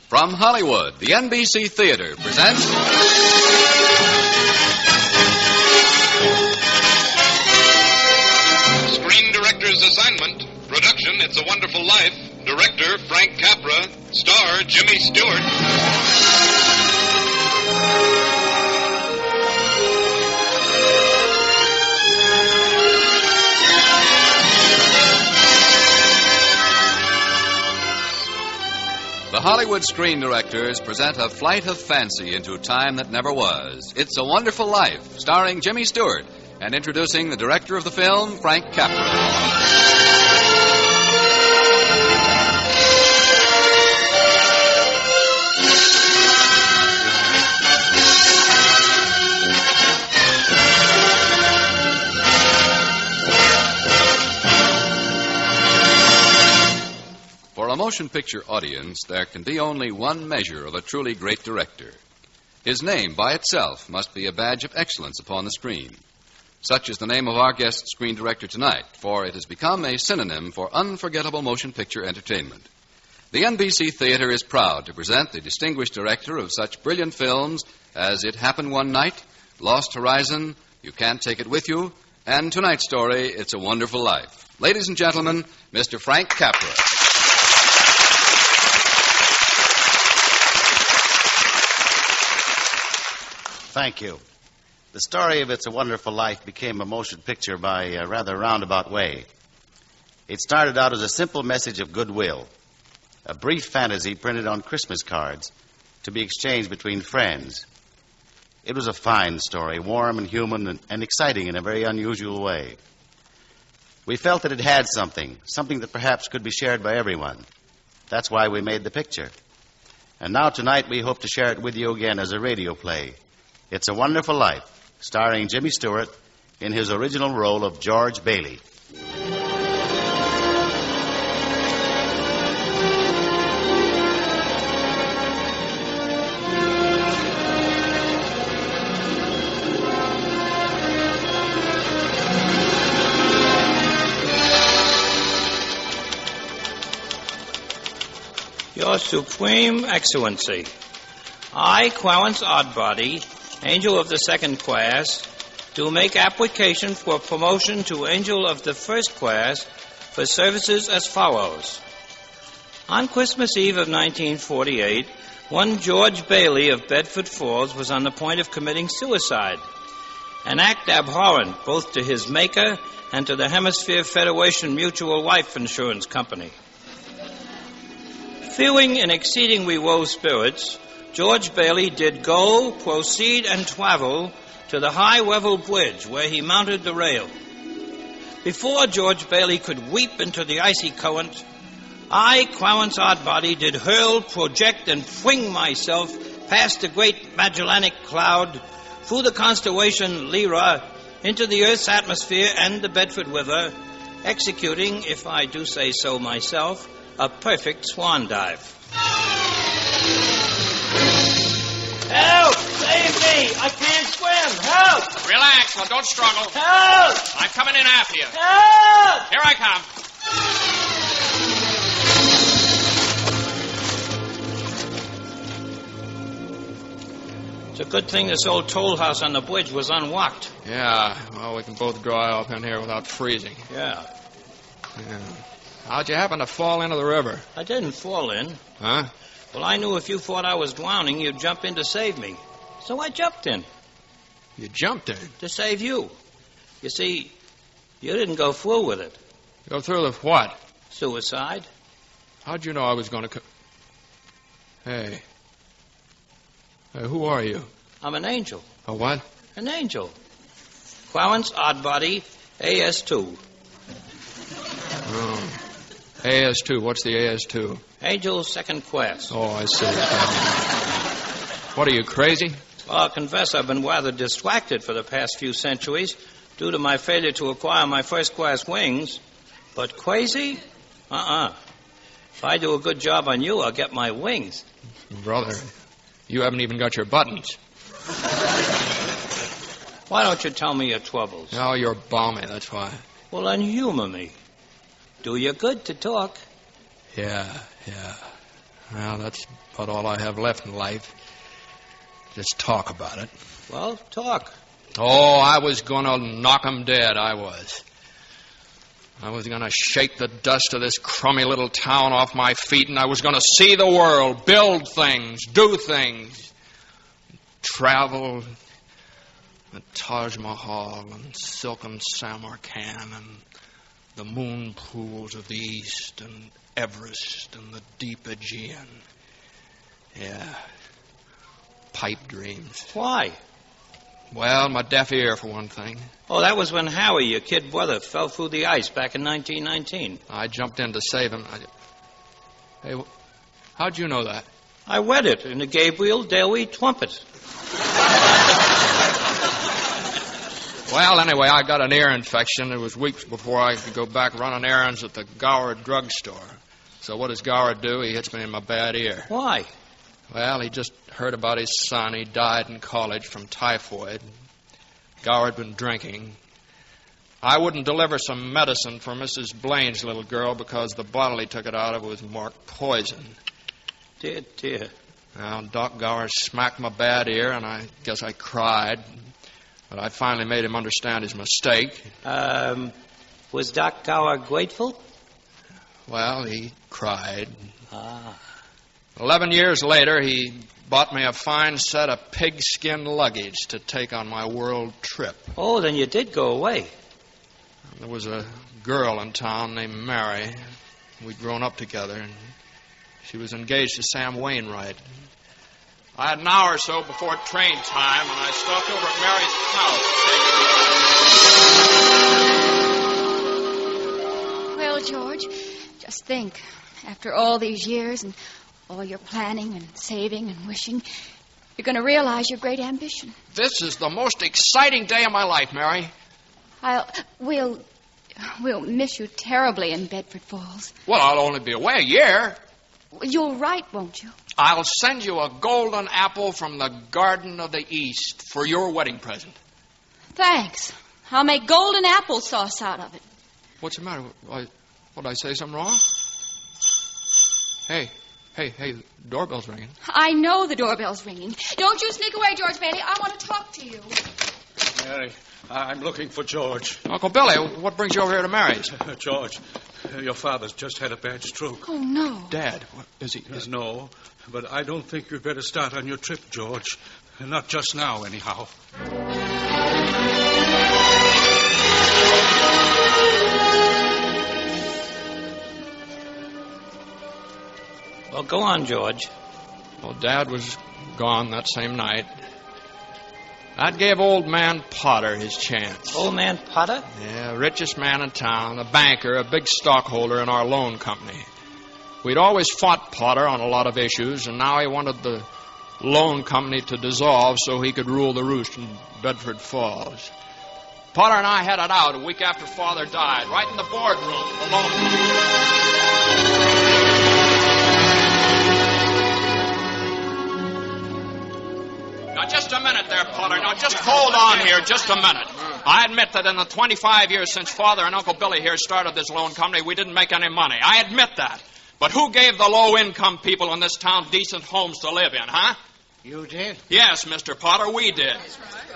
From Hollywood, the NBC Theater presents... Screen Director's Assignment. Production, It's a Wonderful Life. Director, Frank Capra. Star, Jimmy Stewart. The Hollywood Screen Directors present a flight of fancy into time that never was. It's a Wonderful Life, starring Jimmy Stewart, and introducing the director of the film, Frank Capra. For a motion picture audience, there can be only one measure of a truly great director. His name, by itself, must be a badge of excellence upon the screen. Such is the name of our guest screen director tonight, for it has become a synonym for unforgettable motion picture entertainment. The NBC Theater is proud to present the distinguished director of such brilliant films as It Happened One Night, Lost Horizon, You Can't Take It With You, and tonight's story, It's a Wonderful Life. Ladies and gentlemen, Mr. Frank Capra. Thank you. The story of It's a Wonderful Life became a motion picture by a rather roundabout way. It started out as a simple message of goodwill, a brief fantasy printed on Christmas cards to be exchanged between friends. It was a fine story, warm and human and exciting in a very unusual way. We felt that it had something that perhaps could be shared by everyone. That's why we made the picture. And now tonight we hope to share it with you again as a radio play. It's a Wonderful Life, starring Jimmy Stewart in his original role of George Bailey. Your Supreme Excellency, I, Clarence Odbody, Angel of the Second Class, do make application for promotion to Angel of the First Class for services as follows. On Christmas Eve of 1948, one George Bailey of Bedford Falls was on the point of committing suicide, an act abhorrent both to his maker and to the Hemisphere Federation Mutual Life Insurance Company. Feeling in exceedingly low spirits, George Bailey did go, proceed, and travel to the high-level bridge where he mounted the rail. Before George Bailey could leap into the icy current, I, Clarence Odbody, did hurl, project, and fling myself past the great Magellanic Cloud, through the constellation Lyra, into the Earth's atmosphere and the Bedford River, executing, if I do say so myself, a perfect swan dive. Help! Save me! I can't swim! Help! Relax, well, don't struggle. Help! I'm coming in after you. Help! Here I come. It's a good thing this old toll house on the bridge was unlocked. Yeah, well, we can both dry off in here without freezing. Yeah. How'd you happen to fall into the river? I didn't fall in. Huh? Well, I knew if you thought I was drowning, you'd jump in to save me. So I jumped in. You jumped in? To save you. You see, you didn't go through with it. Go through with what? Suicide. How'd you know I was going to... Hey, who are you? I'm an angel. A what? An angel. Clarence Odbody, AS2. Oh. AS2. What's the AS2? Angel Second Class. Oh, I see. What, are you crazy? Well, I'll confess I've been rather distracted for the past few centuries due to my failure to acquire my first-class wings. But crazy? If I do a good job on you, I'll get my wings. Brother, you haven't even got your buttons. Why don't you tell me your troubles? No, you're balmy, that's why. Well, then humor me. Do you good to talk. Yeah. Well, that's about all I have left in life. Just talk about it. Well, talk. Oh, I was going to knock 'em dead, I was. I was going to shake the dust of this crummy little town off my feet, and I was going to see the world, build things, do things, travel, the Taj Mahal and silken Samarkand and the moon pools of the East and Everest and the deep Aegean. Yeah, pipe dreams. Why? Well, my deaf ear, for one thing. Oh, that was when Howie, your kid brother, fell through the ice back in 1919. I jumped in to save him. Hey, how'd you know that? I read it in the Gabriel Daily Trumpet. Well, anyway, I got an ear infection. It was weeks before I could go back running errands at the Gower drugstore. So what does Gower do? He hits me in my bad ear. Why? Well, he just heard about his son. He died in college from typhoid. Gower had been drinking. I wouldn't deliver some medicine for Mrs. Blaine's little girl because the bottle he took it out of was marked poison. Dear, dear. Well, Doc Gower smacked my bad ear, and I guess I cried. But I finally made him understand his mistake. Was Doc Gower grateful? Well, he cried. Ah. 11 years later, he bought me a fine set of pigskin luggage to take on my world trip. Oh, then you did go away. There was a girl in town named Mary. We'd grown up together, and she was engaged to Sam Wainwright. I had an hour or so before train time, and I stopped over at Mary's house. Well, George, just think. After all these years and all your planning and saving and wishing, you're going to realize your great ambition. This is the most exciting day of my life, Mary. We'll miss you terribly in Bedford Falls. Well, I'll only be away a year. You'll write, won't you? I'll send you a golden apple from the Garden of the East for your wedding present. Thanks. I'll make golden applesauce out of it. What's the matter? Did I say something wrong? Hey, the doorbell's ringing. I know the doorbell's ringing. Don't you sneak away, George Bailey. I want to talk to you. Mary, I'm looking for George. Uncle Billy, what brings you over here to Mary's? George, your father's just had a bad stroke. Oh, no. Dad, what, is he? No, but I don't think you'd better start on your trip, George. Not just now, anyhow. Well, go on, George. Well, Dad was gone that same night. I'd gave old man Potter his chance. Old man Potter? Yeah, richest man in town, a banker, a big stockholder in our loan company. We'd always fought Potter on a lot of issues, and now he wanted the loan company to dissolve so he could rule the roost in Bedford Falls. Potter and I had it out a week after Father died, right in the boardroom of the loan company. Now, just a minute there, Potter. Now, just hold on here just a minute. I admit that in the 25 years since Father and Uncle Billy here started this loan company, we didn't make any money. I admit that. But who gave the low-income people in this town decent homes to live in, huh? You did? Yes, Mr. Potter, we did.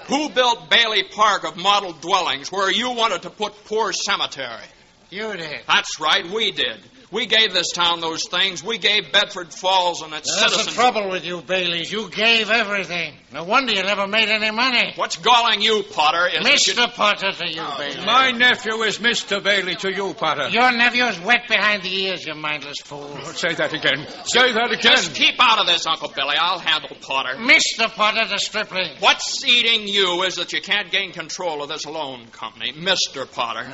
Who built Bailey Park of model dwellings where you wanted to put Poor Cemetery? You did. That's right, we did. We gave this town those things. We gave Bedford Falls and its citizens... That's the trouble with you, Baileys. You gave everything. No wonder you never made any money. What's galling you, Potter, is... Mr. Potter to you, Bailey. My nephew is Mr. Bailey to you, Potter. Your nephew's wet behind the ears, you mindless fool. Say that again. Say that again. Just keep out of this, Uncle Billy. I'll handle Potter. Mr. Potter, the stripling. What's eating you is that you can't gain control of this loan company, Mr. Potter.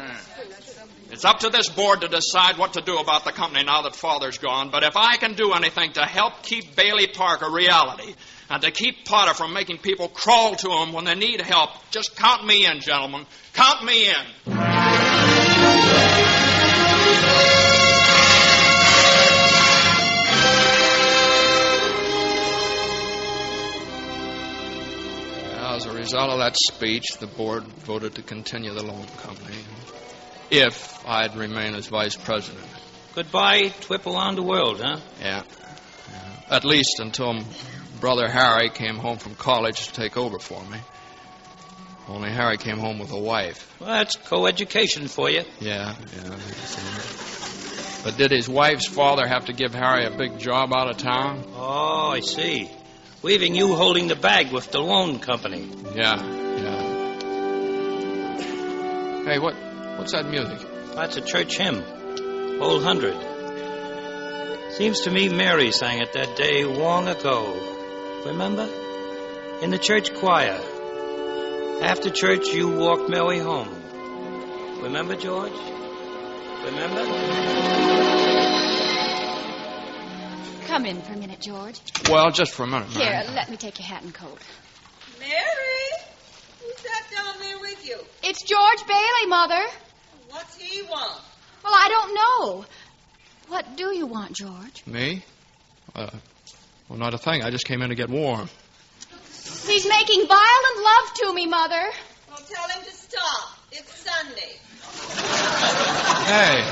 It's up to this board to decide what to do about the company now that Father's gone. But if I can do anything to help keep Bailey Park a reality and to keep Potter from making people crawl to him when they need help, just count me in, gentlemen. Count me in. As a result of that speech, the board voted to continue the loan company if I'd remain as vice president. Goodbye, trip around the world, huh? Yeah. At least until Brother Harry came home from college to take over for me. Only Harry came home with a wife. Well, that's co-education for you. Yeah. But did his wife's father have to give Harry a big job out of town? Oh, I see. Leaving you holding the bag with the loan company. Yeah. Hey, what's that music? That's a church hymn. Old 100. Seems to me Mary sang it that day long ago. Remember? In the church choir. After church, you walked Mary home. Remember, George? Remember? Come in for a minute, George. Well, just for a minute, Mary. Here, let me take your hat and coat. Mary? Who's that down there with you? It's George Bailey, Mother. What's he want? Well, I don't know. What do you want, George? Me? Well, not a thing. I just came in to get warm. He's making violent love to me, Mother. Well, tell him to stop. It's Sunday. Hey,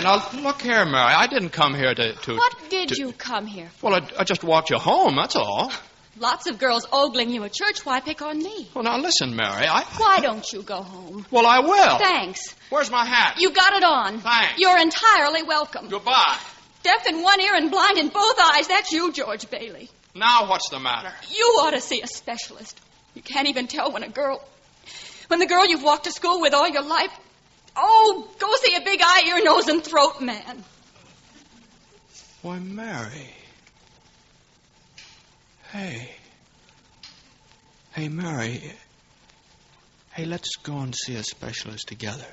now, look here, Mary. I didn't come here to... What did you come here for? Well, I just walked you home, that's all. Lots of girls ogling you at church. Why pick on me? Well, now, listen, Mary, Why don't you go home? Well, I will. Thanks. Where's my hat? You got it on. Thanks. You're entirely welcome. Goodbye. Deaf in one ear and blind in both eyes. That's you, George Bailey. Now what's the matter? You ought to see a specialist. You can't even tell when the girl you've walked to school with all your life. Oh, go see a big eye, ear, nose, and throat man. Why, Mary. Hey, Mary. Hey, let's go and see a specialist together.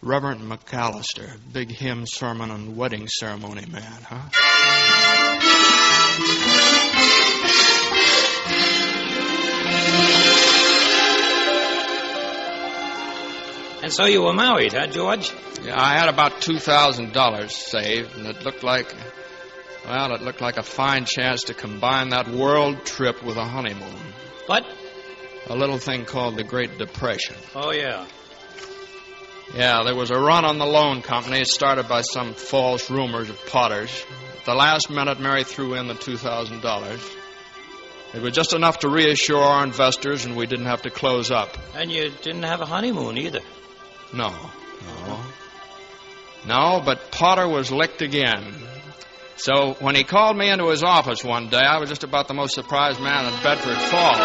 Reverend McAllister, big hymn, sermon, and wedding ceremony man, huh? And so you were married, huh, George? Yeah, I had about $2,000 saved, and it looked like a fine chance to combine that world trip with a honeymoon. What? A little thing called the Great Depression. Oh, yeah. Yeah, there was a run on the loan company started by some false rumors of Potter's. At the last minute, Mary threw in the $2,000. It was just enough to reassure our investors, and we didn't have to close up. And you didn't have a honeymoon either. No, but Potter was licked again. So when he called me into his office one day, I was just about the most surprised man in Bedford Falls.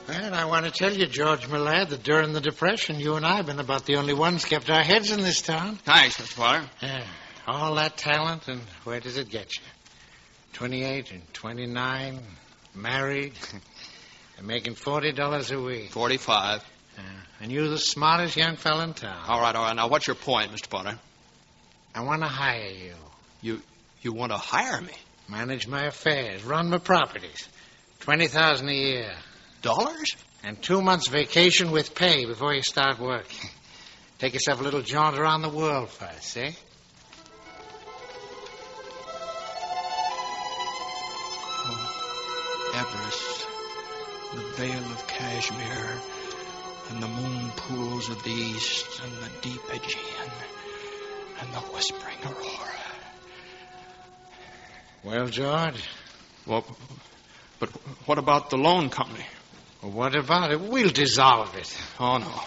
Well, I want to tell you, George, my lad, that during the Depression, you and I have been about the only ones kept our heads in this town. Thanks, Mr. Potter. Yeah, all that talent, and where does it get you? 28 and 29, married, and making $40 a week. 45. And you're the smartest young fella in town. All right. Now, what's your point, Mr. Potter? I want to hire you. You want to hire me? Manage my affairs, run my properties. $20,000 a year. Dollars? And 2 months vacation with pay before you start work. Take yourself a little jaunt around the world first, eh? Everest, the Vale of Kashmir, and the moon pools of the east, and the deep Aegean, and the whispering Aurora. Well, George? Well, but what about the loan company? Well, what about it? We'll dissolve it. Oh, no.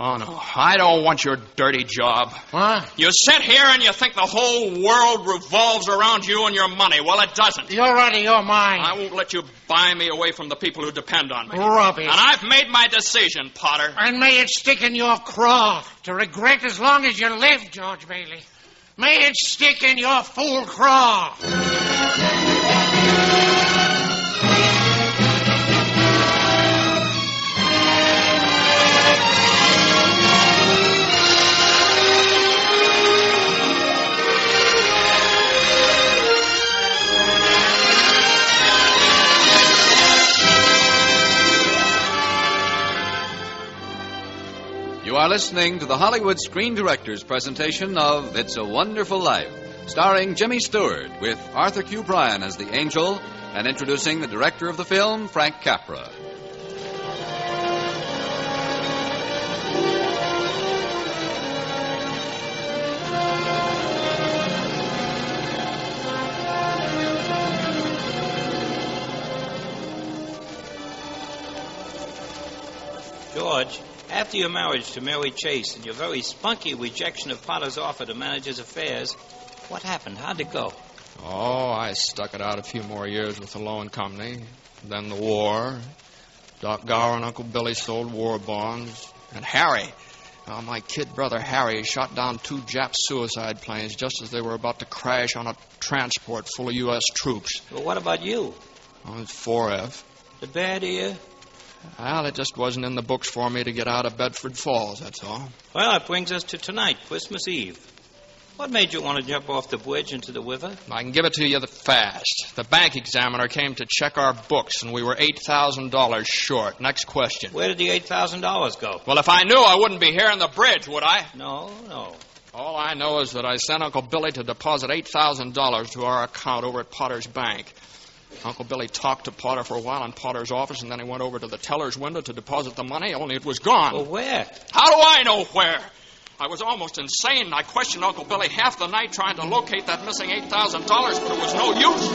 I don't want your dirty job. What? You sit here and you think the whole world revolves around you and your money. Well, it doesn't. You're out of your mind. I won't let you buy me away from the people who depend on me. Rubbish. And I've made my decision, Potter. And may it stick in your craw to regret as long as you live, George Bailey. May it stick in your fool craw. You are listening to the Hollywood Screen Directors presentation of It's a Wonderful Life, starring Jimmy Stewart, with Arthur Q. Bryan as the angel, and introducing the director of the film, Frank Capra. after your marriage to Mary Chase and your very spunky rejection of Potter's offer to manage his affairs, what happened? How'd it go? Oh, I stuck it out a few more years with the loan company. Then the war. Doc Gower and Uncle Billy sold war bonds. And Harry. My kid brother Harry shot down 2 Jap suicide planes just as they were about to crash on a transport full of U.S. troops. Well, what about you? Oh, it's 4F. The bad ear? Well, it just wasn't in the books for me to get out of Bedford Falls, that's all. Well, that brings us to tonight, Christmas Eve. What made you want to jump off the bridge into the river? I can give it to you fast. The bank examiner came to check our books, and we were $8,000 short. Next question. Where did the $8,000 go? Well, if I knew, I wouldn't be here on the bridge, would I? No. All I know is that I sent Uncle Billy to deposit $8,000 to our account over at Potter's bank. Uncle Billy talked to Potter for a while in Potter's office, and then he went over to the teller's window to deposit the money, only it was gone. Well, where? How do I know where? I was almost insane. I questioned Uncle Billy half the night trying to locate that missing $8,000, but it was no use.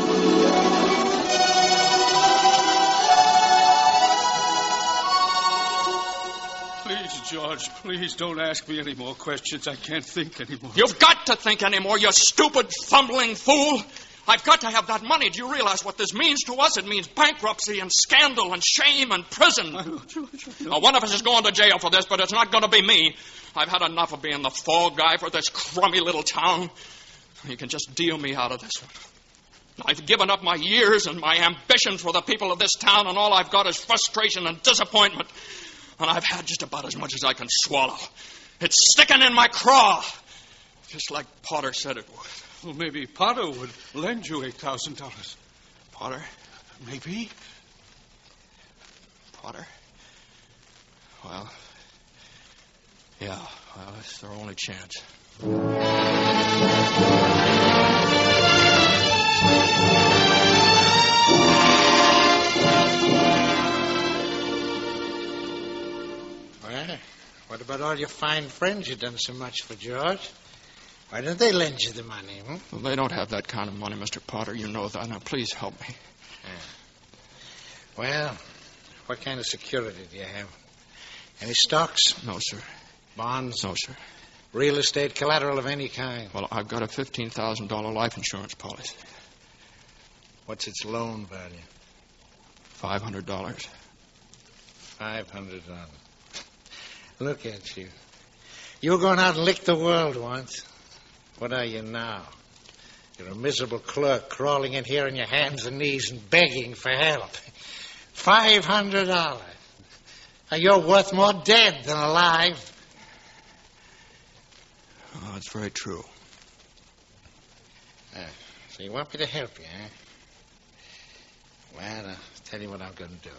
Please, George, please don't ask me any more questions. I can't think anymore. You've got to think anymore, you stupid, fumbling fool. I've got to have that money. Do you realize what this means to us? It means bankruptcy and scandal and shame and prison. I know, George, I know. Now, one of us is going to jail for this, but it's not going to be me. I've had enough of being the fall guy for this crummy little town. You can just deal me out of this one. I've given up my years and my ambitions for the people of this town, and all I've got is frustration and disappointment. And I've had just about as much as I can swallow. It's sticking in my craw, just like Potter said it would. Well, maybe Potter would lend you $8,000. Potter? Maybe. Potter? Well, yeah, well, it's their only chance. Well, what about all your fine friends you've done so much for, George? Why don't they lend you the money, Well, they don't have that kind of money, Mr. Potter. You know that. Now, please help me. Well, what kind of security do you have? Any stocks? No, sir. Bonds? No, sir. Real estate collateral of any kind? Well, I've got a $15,000 life insurance policy. What's its loan value? $500. $500. Look at you. You were going out and lick the world once. What are you now? You're a miserable clerk crawling in here on your hands and knees and begging for help. $500. Now, you're worth more dead than alive. Oh, that's very true. So you want me to help you, huh? Well, I'll tell you what I'm going to do.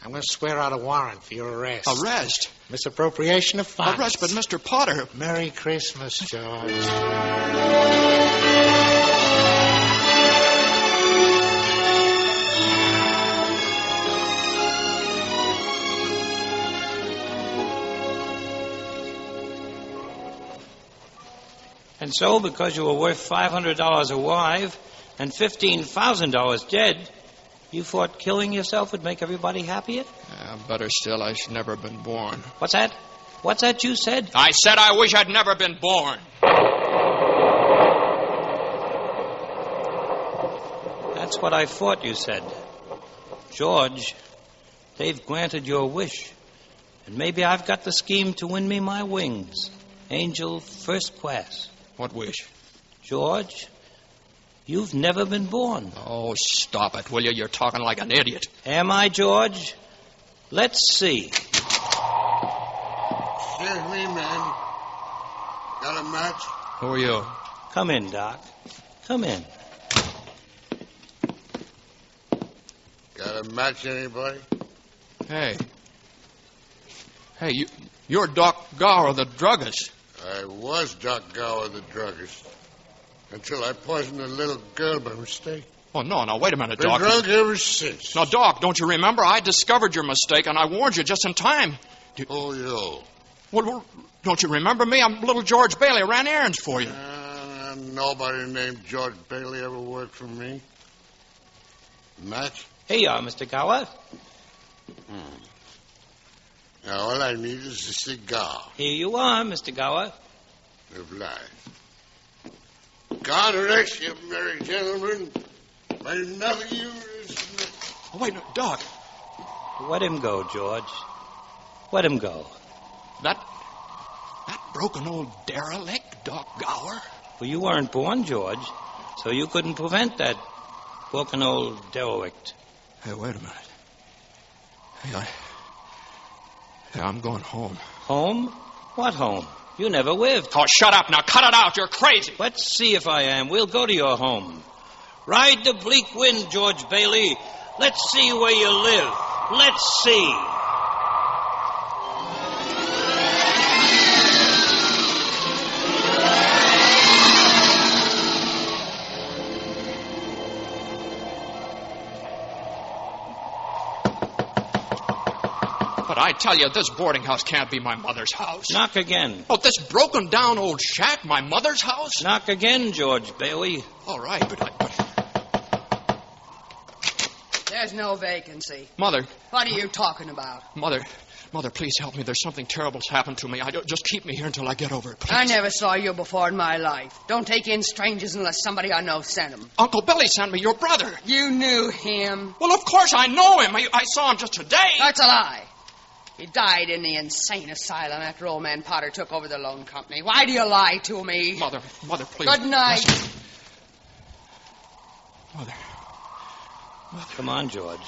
I'm going to swear out a warrant for your arrest. Arrest? Misappropriation of funds. Arrest, but Mr. Potter... Merry Christmas, George. And so, because you were worth $500 alive and $15,000 dead, you thought killing yourself would make everybody happier? Better still, I should never have been born. What's that? What's that you said? I said I wish I'd never been born. That's what I thought you said. George, they've granted your wish. And maybe I've got the scheme to win me my wings. Angel first class. What wish? George, you've never been born. Oh, stop it, will you? You're talking like an idiot. Am I, George? Let's see. Excuse me, man. Got a match? Who are you? Come in, Doc. Come in. Got a match, anybody? Hey, you're Doc Gower, the druggist. I was Doc Gower, the druggist. Until I poisoned a little girl by mistake. Oh, no, wait a minute, Been Doc. drunk ever since. Now, Doc, don't you remember? I discovered your mistake, and I warned you just in time. Oh, you. Well, don't you remember me? I'm little George Bailey. I ran errands for you. Nobody named George Bailey ever worked for me. Match? Here you are, Mr. Gower. Now, all I need is a cigar. Here you are, Mr. Gower. Obliged. God bless you, merry gentlemen. May nothing you... Oh, wait, no, Doc. Let him go, George. Let him go. That broken old derelict, Doc Gower? Well, you weren't born, George, so you couldn't prevent that broken old derelict. Hey, wait a minute. Hey, I'm going home. Home? What home? You never lived. Oh, shut up now. Cut it out. You're crazy. Let's see if I am. We'll go to your home. Ride the bleak wind, George Bailey. Let's see where you live. Let's see. But I tell you, this boarding house can't be my mother's house. Knock again. Oh, this broken-down old shack, my mother's house? Knock again, George Bailey. All right, but... There's no vacancy. Mother. What are you talking about? Mother, please help me. There's something terrible's happened to me. Just keep me here until I get over it, please. I never saw you before in my life. Don't take in strangers unless somebody I know sent them. Uncle Billy sent me, your brother. You knew him. Well, of course I know him. I saw him just today. That's a lie. He died in the insane asylum after old man Potter took over the loan company. Why do you lie to me? Mother, please. Good night. Mother. Come on, George.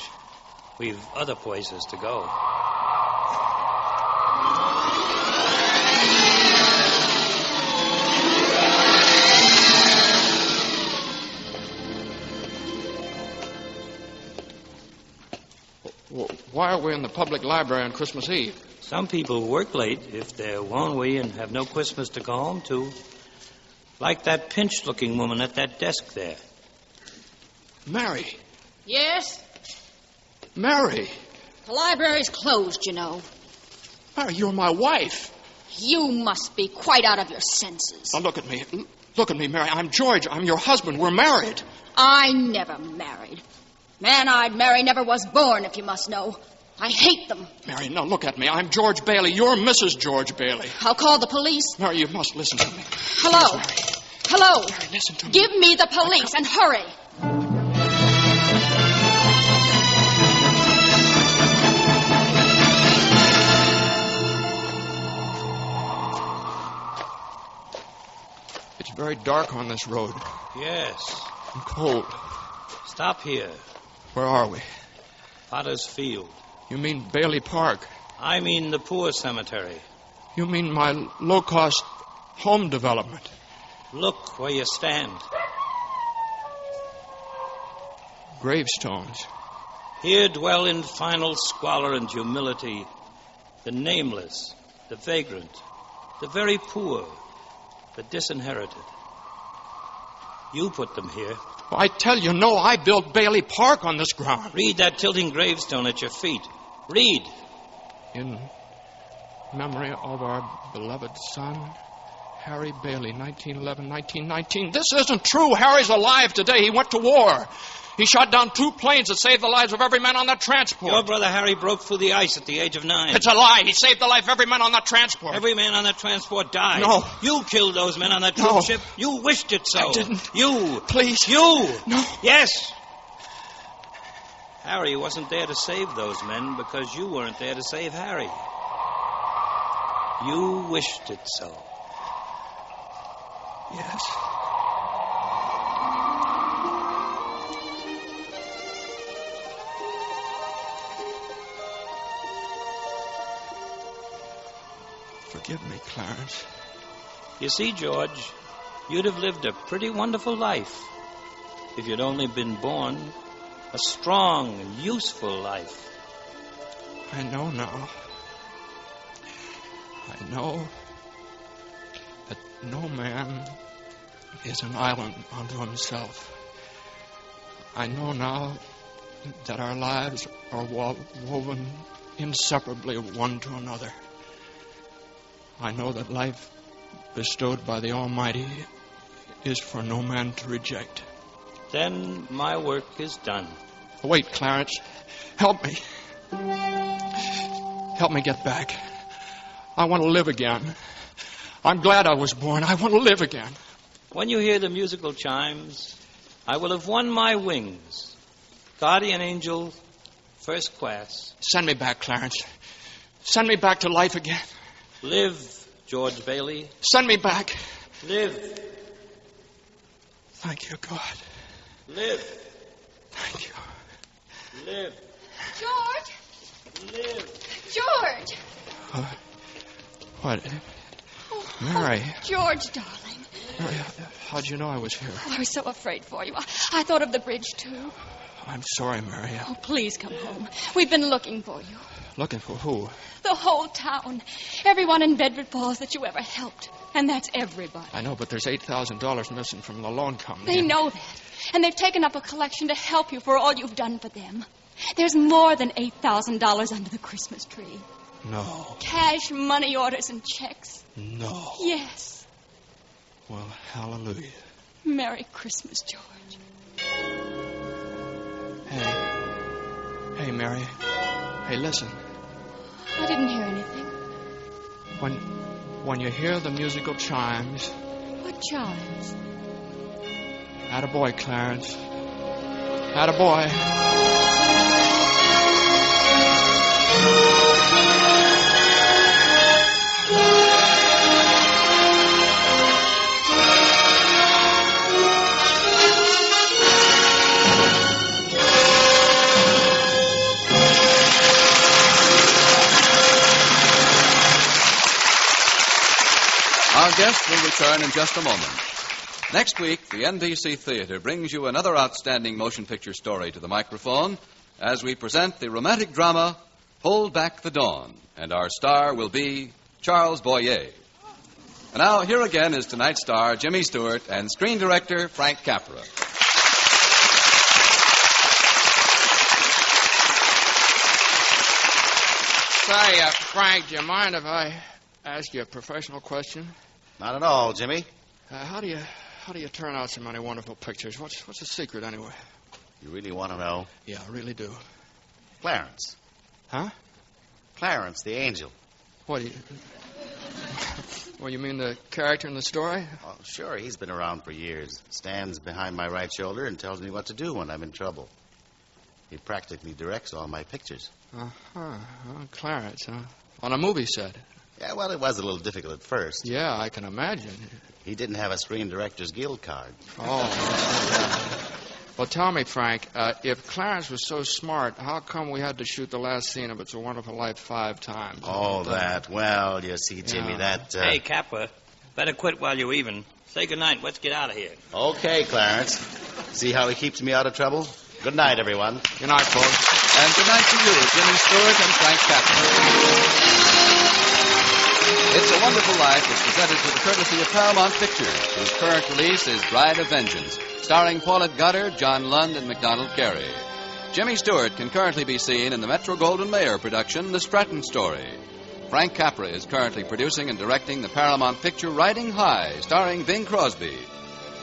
We've other places to go. Why are we in the public library on Christmas Eve? Some people work late if they're lonely and have no Christmas to go home to. Like that pinched-looking woman at that desk there. Mary. Yes? Mary. The library's closed, you know. Mary, you're my wife. You must be quite out of your senses. Now, look at me. Look at me, Mary. I'm George. I'm your husband. We're married. I never married. Man I'd marry never was born, if you must know. I hate them. Mary, no, look at me. I'm George Bailey. You're Mrs. George Bailey. I'll call the police. Mary, you must listen to me. Hello. Please, Hello. Mary, listen to me. Give me the police and hurry. It's very dark on this road. Yes. And cold. Stop here. Where are we? Potter's Field. You mean Bailey Park? I mean the poor cemetery. You mean my low-cost home development? Look where you stand. Gravestones. Here dwell in final squalor and humility the nameless, the vagrant, the very poor, the disinherited. You put them here. Well, I tell you, no, I built Bailey Park on this ground. Read that tilting gravestone at your feet. Read. In memory of our beloved son, Harry Bailey, 1911-1919. This isn't true. Harry's alive today. He went to war. He shot down 2 planes that saved the lives of every man on that transport. Your brother Harry broke through the ice at the age of 9. It's a lie. He saved the life of every man on that transport. Every man on that transport died. No. You killed those men on that troop ship. You wished it so. I didn't. You. Please. You. No. Yes. Harry wasn't there to save those men because you weren't there to save Harry. You wished it so. Yes. Forgive me, Clarence. You see, George, you'd have lived a pretty wonderful life if you'd only been born a strong and useful life. I know now. I know that no man is an island unto himself. I know now that our lives are woven inseparably one to another. I know that life bestowed by the Almighty is for no man to reject. Then my work is done. Wait, Clarence. Help me. Help me get back. I want to live again. I'm glad I was born. I want to live again. When you hear the musical chimes, I will have won my wings. Guardian angel, first class. Send me back, Clarence. Send me back to life again. Live, George Bailey. Send me back. Live. Thank you, God. Live. Thank you. Live. George! Live. George! What? Mary. Oh, George, darling. Mary, how'd you know I was here? Oh, I was so afraid for you. I thought of the bridge, too. I'm sorry, Mary. Oh, please come home. We've been looking for you. Looking for who? The whole town. Everyone in Bedford Falls that you ever helped. And that's everybody. I know, but there's $8,000 missing from the loan company. They know that. And they've taken up a collection to help you for all you've done for them. There's more than $8,000 under the Christmas tree. No. Cash, money orders, and checks. No. Yes. Well, hallelujah. Merry Christmas, George. Hey, Mary. Hey, listen. I didn't hear anything. When you hear the musical chimes... What chimes? Attaboy, Clarence. Attaboy. Our guest will return in just a moment. Next week, the NBC Theater brings you another outstanding motion picture story to the microphone as we present the romantic drama Hold Back the Dawn, and our star will be Charles Boyer. And now, here again is tonight's star, Jimmy Stewart, and screen director Frank Capra. Say, Frank, do you mind if I ask you a professional question? Not at all, Jimmy. How do you turn out so many wonderful pictures? What's the secret, anyway? You really want to know? Yeah, I really do. Clarence. Huh? Clarence, the angel. What do you... Well, you mean the character in the story? Oh, sure, he's been around for years. Stands behind my right shoulder and tells me what to do when I'm in trouble. He practically directs all my pictures. Uh-huh. Clarence, huh? On a movie set. Yeah, well, it was a little difficult at first. Yeah, I can imagine. He didn't have a Screen Directors Guild card. Oh. Well, tell me, Frank, if Clarence was so smart, how come we had to shoot the last scene of It's a Wonderful Life 5 times? Oh, that. Well, you see, Jimmy, that... Hey, Capra, better quit while you're even. Say goodnight. Let's get out of here. Okay, Clarence. See how he keeps me out of trouble? Good night, everyone. Good night, folks. And good night to you, Jimmy Stewart and Frank Capra. It's a Wonderful Life is presented to the courtesy of Paramount Pictures, whose current release is Bride of Vengeance, starring Paulette Goddard, John Lund, and MacDonald Carey. Jimmy Stewart can currently be seen in the Metro-Goldwyn-Mayer production, The Stratton Story. Frank Capra is currently producing and directing the Paramount picture Riding High, starring Bing Crosby.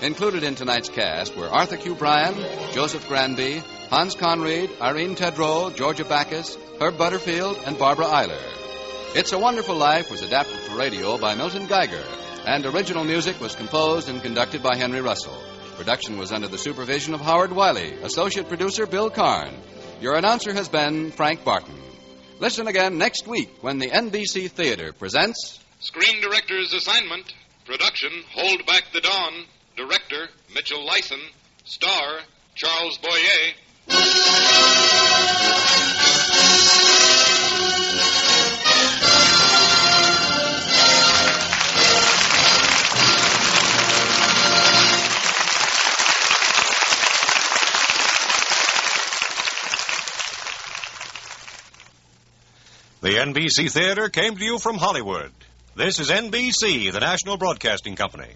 Included in tonight's cast were Arthur Q. Bryan, Joseph Granby, Hans Conried, Irene Tedrow, Georgia Backus, Herb Butterfield, and Barbara Eiler. It's a Wonderful Life was adapted for radio by Milton Geiger, and original music was composed and conducted by Henry Russell. Production was under the supervision of Howard Wiley, associate producer Bill Karn. Your announcer has been Frank Barton. Listen again next week when the NBC Theater presents... Screen Director's Assignment. Production, Hold Back the Dawn. Director, Mitchell Lyson. Star, Charles Boyer. The NBC Theater came to you from Hollywood. This is NBC, the national broadcasting company.